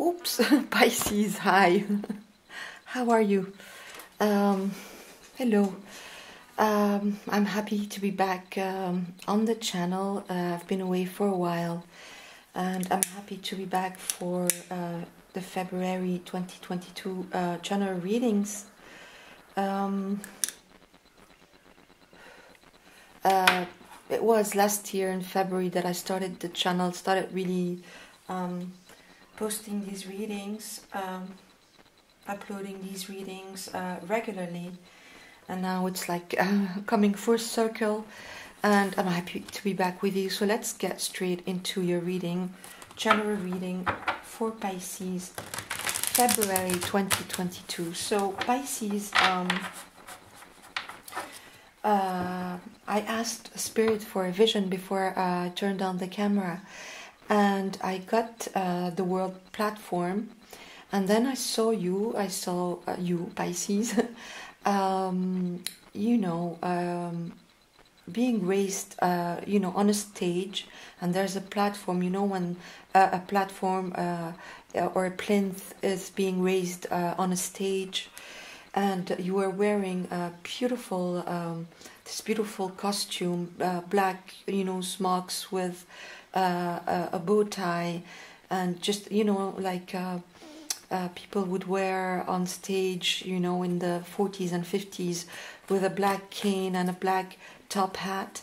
Oops, Pisces, hi. How are you? Hello. I'm happy to be back on the channel. I've been away for a while, and I'm happy to be back for the February 2022 channel readings. It was last year in February that I started the channel, started really posting these readings, uploading these readings regularly, and now it's like coming full circle, and I'm happy to be back with you. So let's get straight into your reading, general reading for Pisces, February 2022. So Pisces, I asked Spirit for a vision before I turned on the camera, and I got the world platform, and then I saw you, Pisces, being raised, on a stage, and there's a platform, when a platform or a plinth is being raised on a stage, and you were wearing a beautiful, this beautiful costume, black, smocks with a bow tie, and just like people would wear on stage, in the 40s and 50s, with a black cane and a black top hat,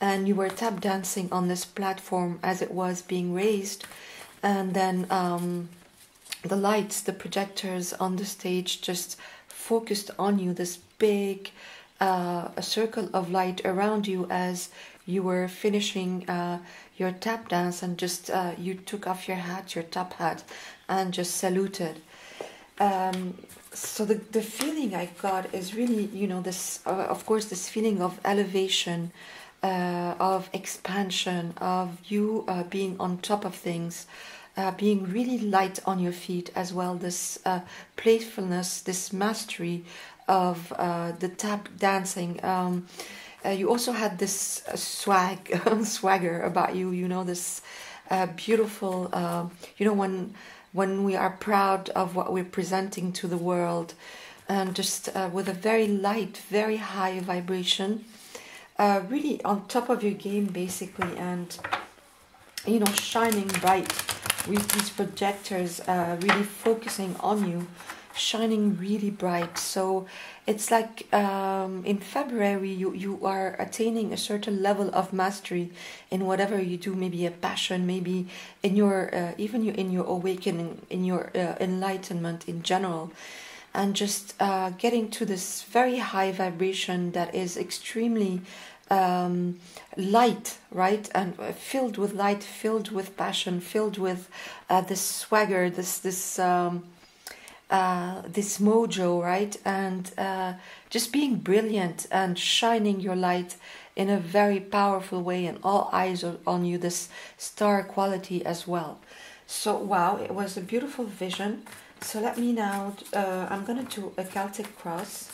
and you were tap dancing on this platform as it was being raised, and then the lights, the projectors on the stage just focused on you, this big a circle of light around you as you were finishing your tap dance, and just you took off your hat, your top hat, and just saluted. So the feeling I got is really, this of course, this feeling of elevation, of expansion, of you being on top of things, being really light on your feet as well, this playfulness, this mastery of the tap dancing. You also had this swagger about you, this beautiful, when we are proud of what we're presenting to the world, and just with a very light, very high vibration, really on top of your game basically, and shining bright with these projectors, really focusing on you, shining really bright. So it's like in February you are attaining a certain level of mastery in whatever you do, maybe a passion, maybe in your even in your awakening, in your enlightenment in general, and just getting to this very high vibration that is extremely light, right, and filled with light, filled with passion, filled with this swagger, this mojo, right, and just being brilliant and shining your light in a very powerful way, and all eyes are on you, this star quality as well. So wow, it was a beautiful vision. So let me now I'm gonna do a Celtic Cross.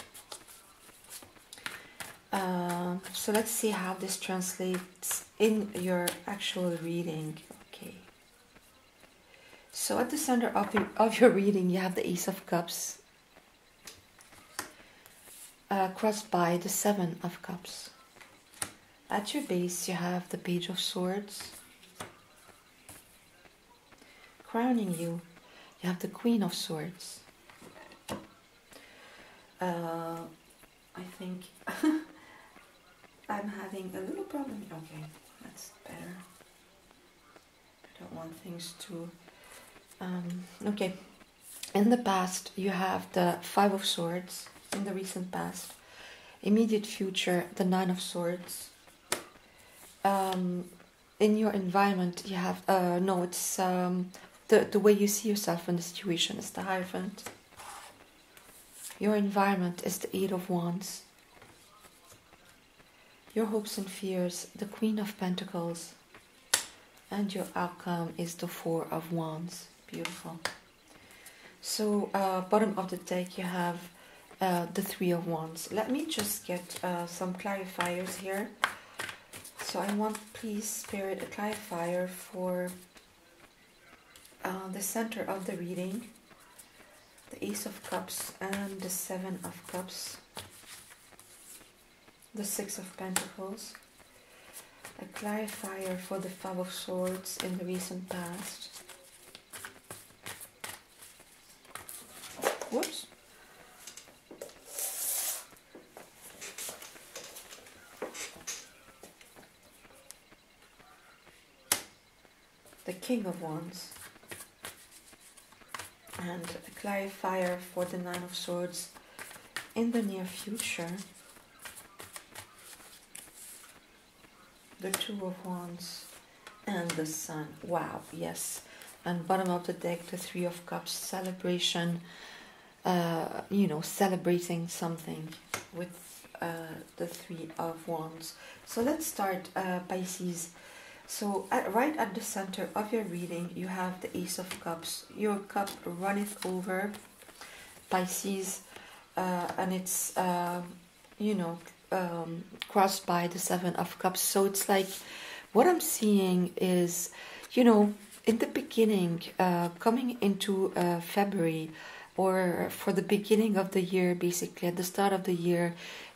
So let's see how this translates in your actual reading. Okay. So at the center of your reading, you have the Ace of Cups, crossed by the Seven of Cups. At your base, you have the Page of Swords. Crowning you, you have the Queen of Swords. I think I'm having a little problem. Okay, that's better. I don't want things to... okay, in the past you have the Five of Swords, in the recent past. Immediate future, the Nine of Swords. In your environment you have, no, it's the way you see yourself in the situation is the Hierophant. Your environment is the Eight of Wands. Your hopes and fears, the Queen of Pentacles. And your outcome is the Four of Wands. Beautiful. So bottom of the deck you have the Three of Wands. Let me just get some clarifiers here. So I want, please, Spirit, a clarifier for the center of the reading, the Ace of Cups and the Seven of Cups, the Six of Pentacles, a clarifier for the Five of Swords in the recent past. Whoops. The King of Wands. And a clarifier for the Nine of Swords in the near future. The Two of Wands and the Sun. Wow, yes. And bottom of the deck, the Three of Cups, celebration, you know, celebrating something with the Three of Wands. So let's start, Pisces. So right at the center of your reading, you have the Ace of Cups. Your cup runneth over, Pisces, and it's, you know, crossed by the Seven of Cups. So it's like, what I'm seeing is, you know, in the beginning, coming into February, or for the beginning of the year, basically at the start of the year,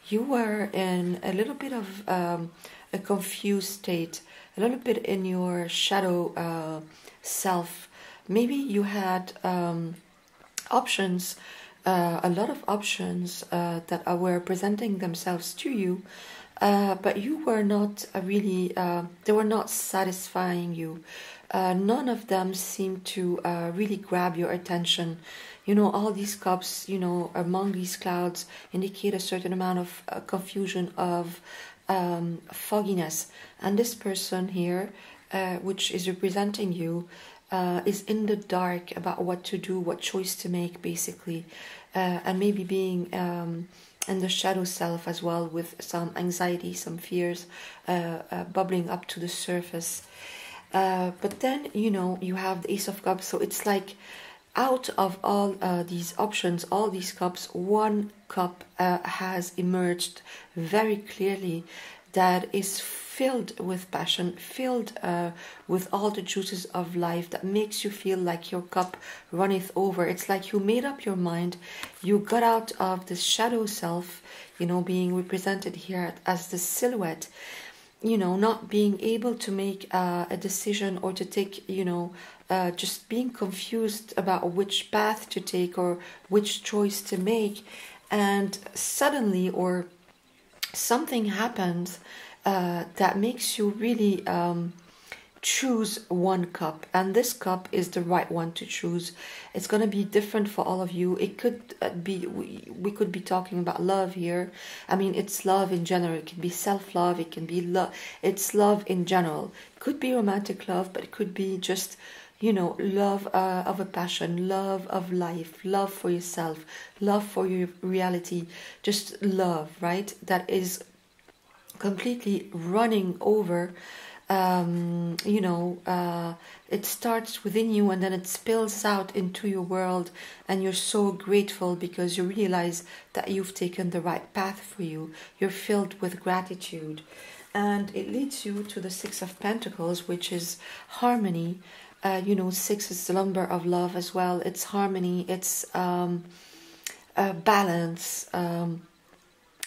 you were in a little bit of a confused state, a little bit in your shadow self. Maybe you had options, a lot of options that were presenting themselves to you, but you were not really, they were not satisfying you. None of them seemed to really grab your attention. You know, all these cups, you know, among these clouds indicate a certain amount of confusion, of fogginess. And this person here, which is representing you, is in the dark about what to do, what choice to make, basically. And maybe being in the shadow self as well, with some anxiety, some fears bubbling up to the surface. But then, you know, you have the Ace of Cups. So it's like, out of all these options, all these cups, one cup has emerged very clearly that is filled with passion, filled with all the juices of life, that makes you feel like your cup runneth over. It's like you made up your mind, you got out of the shadow self, you know, being represented here as the silhouette, you know, not being able to make a decision, or to take, you know, just being confused about which path to take or which choice to make. And suddenly, or something happens that makes you really choose one cup, and this cup is the right one to choose. It's going to be different for all of you. It could be, we could be talking about love here. I mean, it's love in general. It can be self-love, it can be love, it's love in general. It could be romantic love, but it could be just, you know, love of a passion, love of life, love for yourself, love for your reality, just love, right? That is completely running over. You know, it starts within you and then it spills out into your world, and you're so grateful because you realize that you've taken the right path for you. You're filled with gratitude, and it leads you to the Six of Pentacles, which is harmony. You know, six is the number of love as well. It's harmony, it's balance,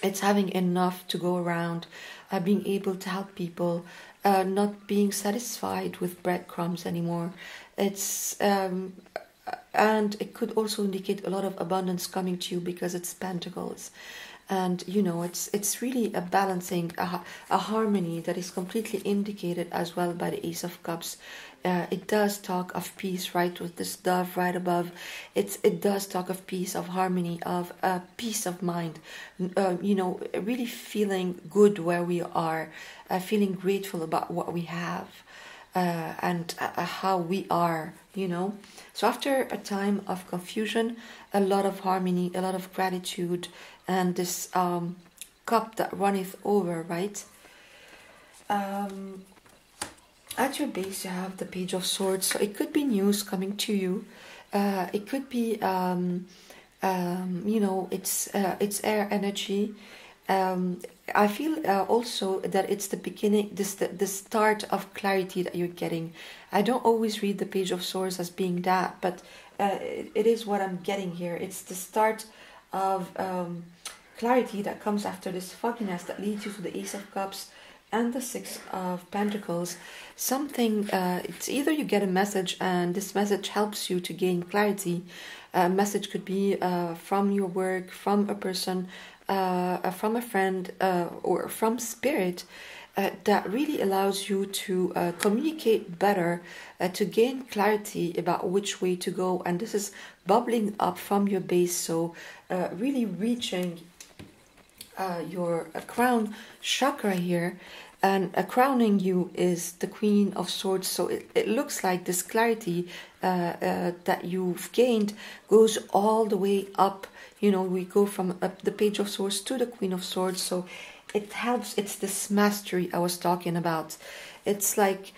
it's having enough to go around, being able to help people, not being satisfied with breadcrumbs anymore. It's and it could also indicate a lot of abundance coming to you because it's Pentacles. And you know, it's really a balancing, a harmony that is completely indicated as well by the Ace of Cups. It does talk of peace, right, with this dove right above. It does talk of peace, of harmony, of peace of mind. You know, really feeling good where we are, feeling grateful about what we have, and how we are, you know. So after a time of confusion, a lot of harmony, a lot of gratitude, and this cup that runneth over, right? At your base, you have the Page of Swords. So it could be news coming to you. It could be, you know, it's air energy. I feel also that it's the beginning, the start of clarity that you're getting. I don't always read the Page of Swords as being that, but it is what I'm getting here. It's the start of clarity that comes after this fogginess that leads you to the Ace of Cups and the Six of Pentacles. Something, it's either you get a message and this message helps you to gain clarity. A message could be from your work, from a person, from a friend, or from spirit, that really allows you to communicate better, to gain clarity about which way to go. And this is bubbling up from your base, so really reaching your crown chakra here. And crowning you is the Queen of Swords. So it looks like this clarity that you've gained goes all the way up. You know, we go from the Page of Swords to the Queen of Swords. So it helps. It's this mastery I was talking about. It's like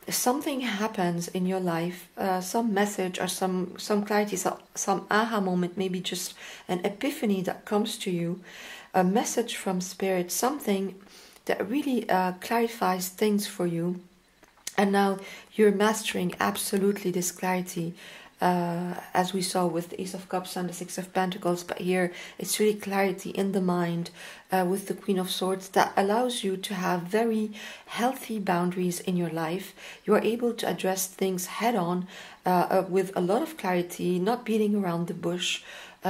something happens in your life, some message or some clarity, some aha moment, maybe just an epiphany that comes to you, a message from spirit, something that really clarifies things for you, and now you're mastering absolutely this clarity, as we saw with the Ace of Cups and the Six of Pentacles. But here it's really clarity in the mind with the Queen of Swords that allows you to have very healthy boundaries in your life. You are able to address things head on with a lot of clarity, not beating around the bush,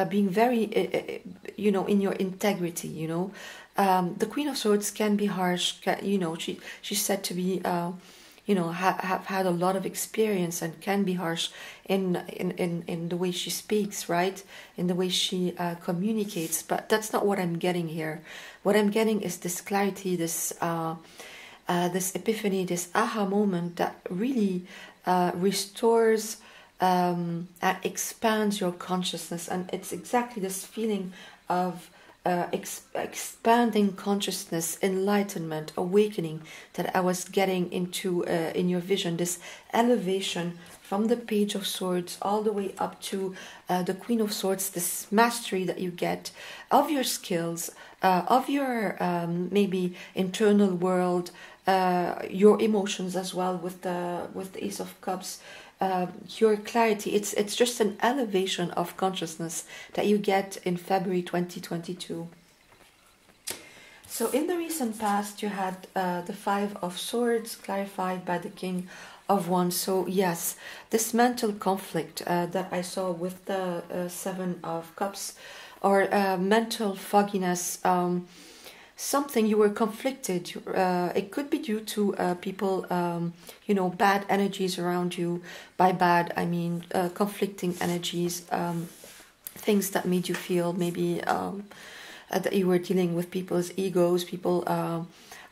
being very you know, in your integrity, you know. The Queen of Swords can be harsh, you know, she's said to be you know, have had a lot of experience and can be harsh in the way she speaks, right? In the way she communicates. But that's not what I'm getting here. What I'm getting is this clarity, this this epiphany, this aha moment that really restores and expands your consciousness. And it's exactly this feeling of expanding consciousness, enlightenment, awakening that I was getting into in your vision. This elevation from the Page of Swords all the way up to the Queen of Swords. This mastery that you get of your skills, of your maybe internal world, your emotions as well with the Ace of Cups. Your clarity, it's just an elevation of consciousness that you get in February 2022. So in the recent past you had the Five of Swords clarified by the King of Wands. So yes, this mental conflict that I saw with the Seven of Cups, or mental fogginess, something you were conflicted. It could be due to people, you know, bad energies around you. By bad, I mean conflicting energies, things that made you feel maybe that you were dealing with people's egos, people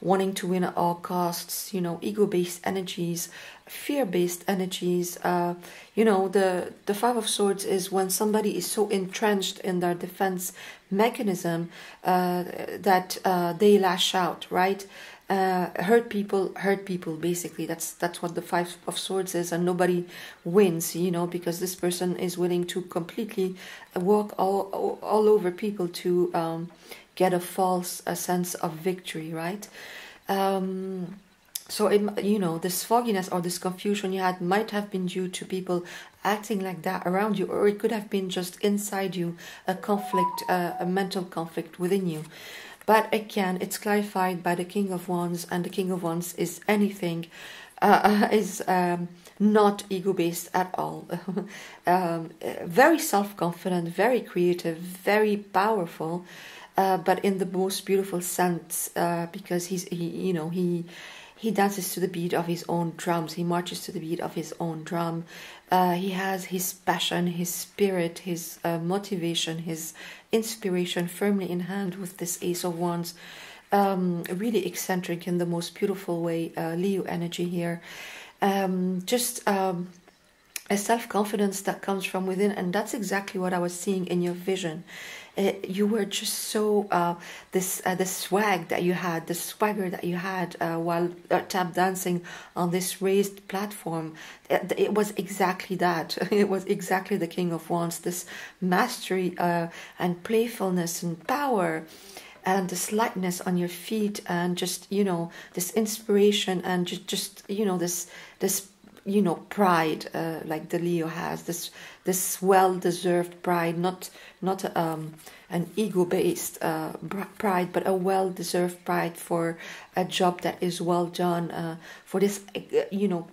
wanting to win at all costs, you know, ego-based energies, fear-based energies. You know, the Five of Swords is when somebody is so entrenched in their defense mechanism that they lash out, right? Hurt people, basically. That's what the Five of Swords is, and nobody wins, you know, because this person is willing to completely walk all over people to get a false sense of victory, right? So, you know, this fogginess or this confusion you had might have been due to people acting like that around you, or it could have been just inside you, a conflict, a mental conflict within you. But again, it's clarified by the King of Wands, and the King of Wands is anything, is not ego-based at all. Very self-confident, very creative, very powerful, but in the most beautiful sense, because he dances to the beat of his own drums. He marches to the beat of his own drum. He has his passion, his spirit, his motivation, his inspiration firmly in hand with this Ace of Wands. Really eccentric in the most beautiful way. Leo energy here. Just a self-confidence that comes from within, and that's exactly what I was seeing in your vision. You were just so the swag that you had, the swagger that you had while tap dancing on this raised platform. It was exactly that. It was exactly the King of Wands. This mastery and playfulness and power. and this lightness on your feet, and just, you know, this inspiration, and just you know, this you know, pride, like the Leo has, this well-deserved pride, not an ego-based pride, but a well-deserved pride for a job that is well done, for this you know,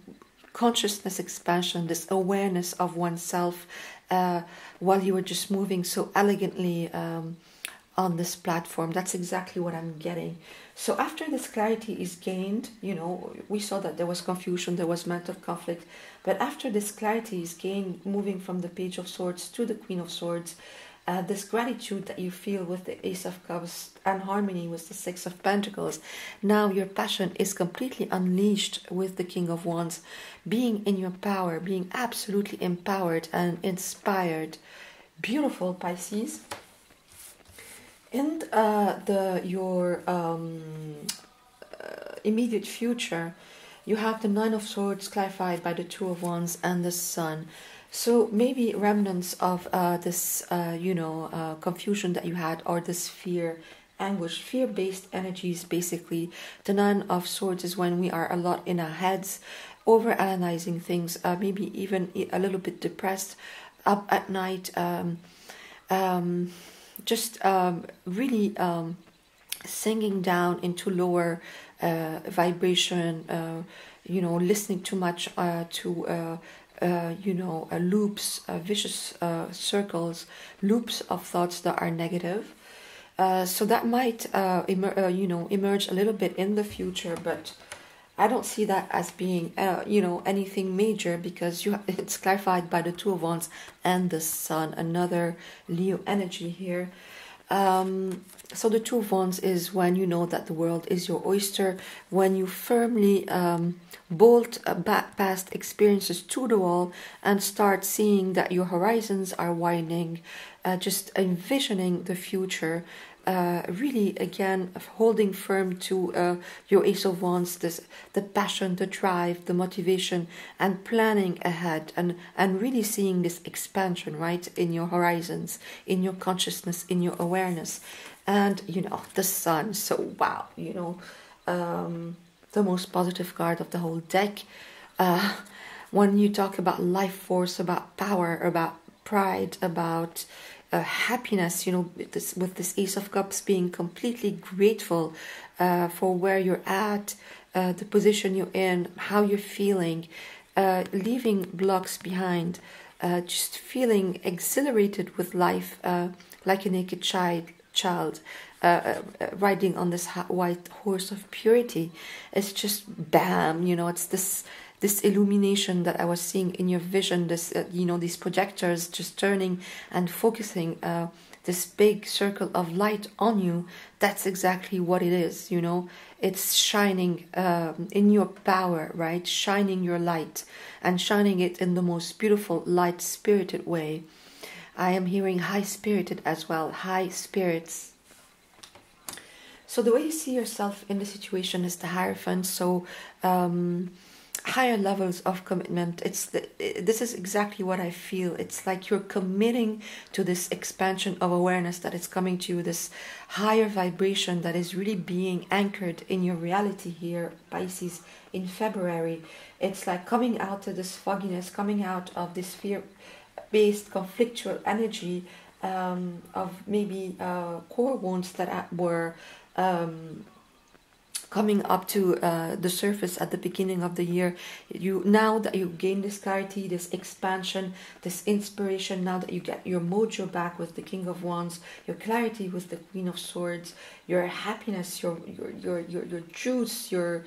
consciousness expansion, this awareness of oneself, while you were just moving so elegantly on this platform. That's exactly what I'm getting. So after this clarity is gained, you know, we saw that there was confusion, there was mental conflict, but after this clarity is gained, moving from the Page of Swords to the Queen of Swords, this gratitude that you feel with the Ace of Cups and harmony with the Six of Pentacles, now your passion is completely unleashed with the King of Wands, being in your power, being absolutely empowered and inspired. Beautiful, Pisces. In your immediate future, you have the Nine of Swords clarified by the Two of Wands and the Sun. So maybe remnants of this, you know, confusion that you had, or this fear, anguish, fear-based energies, basically. The Nine of Swords is when we are a lot in our heads, over-analyzing things, maybe even a little bit depressed, up at night, just really sinking down into lower vibration, you know, listening too much to you know, loops, vicious circles, loops of thoughts that are negative. So that might you know, emerge a little bit in the future, but I don't see that as being you know, anything major, because it's clarified by the Two of Wands and the Sun, another Leo energy here. So the Two of Wands is when you know that the world is your oyster, when you firmly bolt past experiences to the wall and start seeing that your horizons are widening, just envisioning the future, really again holding firm to your Ace of Wands, the passion, the drive, the motivation, and planning ahead, and really seeing this expansion, right, in your horizons, in your consciousness, in your awareness. And you know, the Sun, so wow, you know, the most positive card of the whole deck. When you talk about life force, about power, about pride, about happiness, you know, with this Ace of Cups, being completely grateful for where you're at, the position you're in, how you're feeling, leaving blocks behind, just feeling exhilarated with life, like a naked child riding on this white horse of purity. It's just bam, you know, it's this illumination that I was seeing in your vision, this you know, these projectors just turning and focusing this big circle of light on you. That's exactly what it is, you know. It's shining in your power, right? Shining your light, and shining it in the most beautiful, light-spirited way. I am hearing high-spirited as well, high spirits. So the way you see yourself in the situation is the Hierophant. So higher levels of commitment. This is exactly what I feel. It's like you're committing to this expansion of awareness that is coming to you, this higher vibration that is really being anchored in your reality here, Pisces, in February. It's like coming out of this fogginess, coming out of this fear-based conflictual energy of maybe core wounds that were coming up to the surface at the beginning of the year. Now that you gain this clarity, this expansion, this inspiration, now that you get your mojo back with the King of Wands, your clarity with the Queen of Swords, your happiness, your juice, your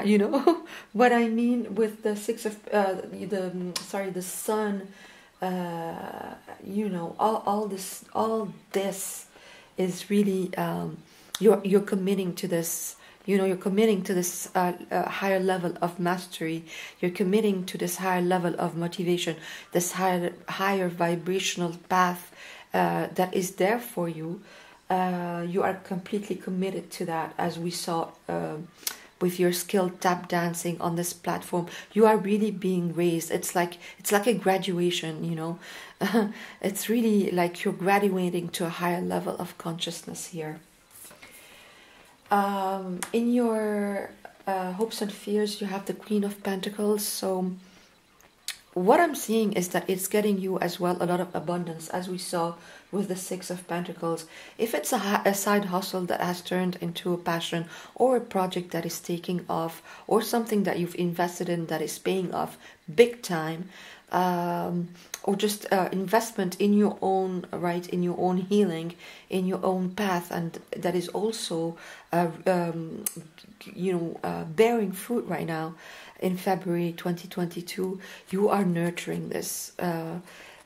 you know what I mean with the Six of the Sun. You know, all this is really you're committing to this. You know, you're committing to this higher level of mastery. You're committing to this higher level of motivation, this higher vibrational path that is there for you. You are completely committed to that, as we saw with your skilled tap dancing on this platform. You are really being raised. It's like a graduation, you know. It's really like you're graduating to a higher level of consciousness here. In your hopes and fears, you have the Queen of Pentacles. So what I'm seeing is that it's getting you as well a lot of abundance, as we saw with the Six of Pentacles. If it's a side hustle that has turned into a passion, or a project that is taking off, or something that you've invested in that is paying off big time, or just investment in your own right, in your own healing, in your own path, and that is also bearing fruit right now in February 2022, you are nurturing this.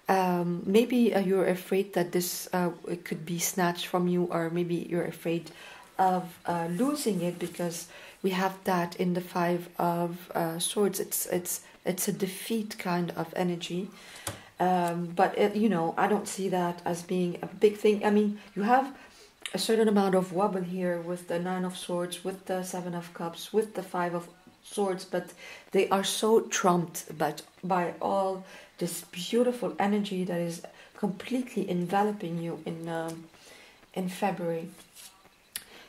Maybe you're afraid that this it could be snatched from you, or maybe you're afraid of losing it, because we have that in the Five of Swords. It's a defeat kind of energy. But I don't see that as being a big thing. I mean, you have a certain amount of wobble here with the Nine of Swords, with the Seven of Cups, with the Five of Swords, but they are so trumped by all this beautiful energy that is completely enveloping you in February.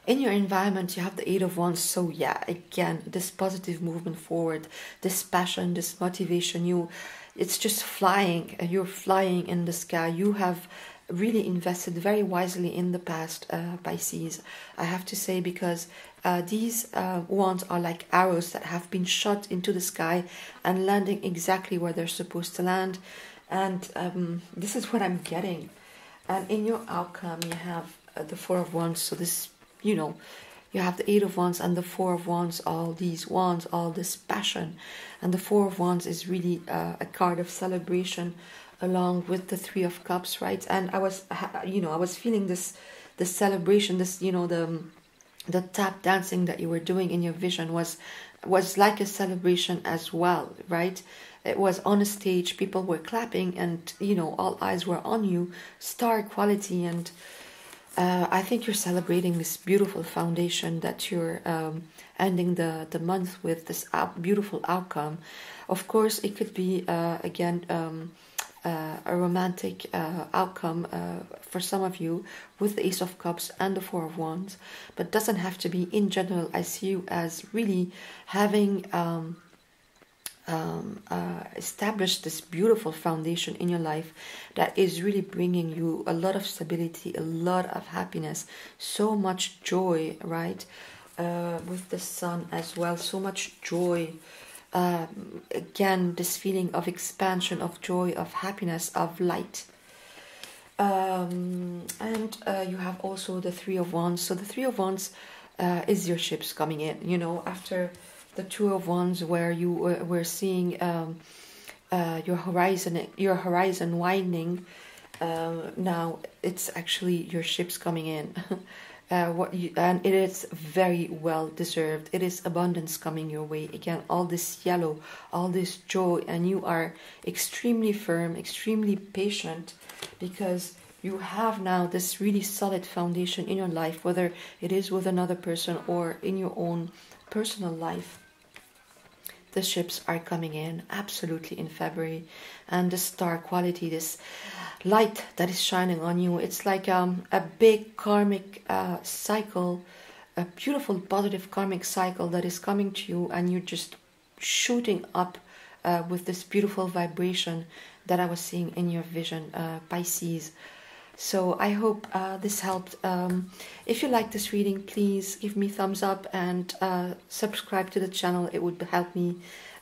In your environment, you have the Eight of Wands. So yeah, again, this positive movement forward, this passion, this motivation, it's just flying. You're flying in the sky. You have really invested very wisely in the past, Pisces, I have to say, because these wands are like arrows that have been shot into the sky and landing exactly where they're supposed to land. And this is what I'm getting. And in your outcome, you have the Four of Wands. So this, you have the Eight of Wands and the Four of Wands, all these wands, all this passion. And the Four of Wands is really a card of celebration, along with the Three of Cups, right? And I was feeling this celebration, this, the tap dancing that you were doing in your vision was like a celebration as well, right? It was on a stage, people were clapping, and all eyes were on you, star quality. And I think you're celebrating this beautiful foundation that you're ending the month with, this beautiful outcome. Of course, it could be again a romantic outcome for some of you with the Ace of Cups and the Four of Wands, but doesn't have to be. In general, I see you as really having established this beautiful foundation in your life that is really bringing you a lot of stability, a lot of happiness, so much joy, right? With the Sun as well, so much joy. Again, this feeling of expansion, of joy, of happiness, of light. And you have also the Three of Wands. So the Three of Wands is your ships coming in, after the Two of Wands, where you were seeing your horizon widening. Now it's actually your ships coming in. And it is very well deserved. It is abundance coming your way. Again, all this yellow, all this joy, and you are extremely firm, extremely patient, because you have now this really solid foundation in your life, whether it is with another person or in your own personal life. The ships are coming in absolutely in February, and the star quality, this light that is shining on you, it's like a big karmic cycle, a beautiful positive karmic cycle that is coming to you, and you're just shooting up with this beautiful vibration that I was seeing in your vision, Pisces. So I hope this helped. If you like this reading, please give me thumbs up and subscribe to the channel. It would help me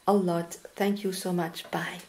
a lot. Thank you so much. Bye.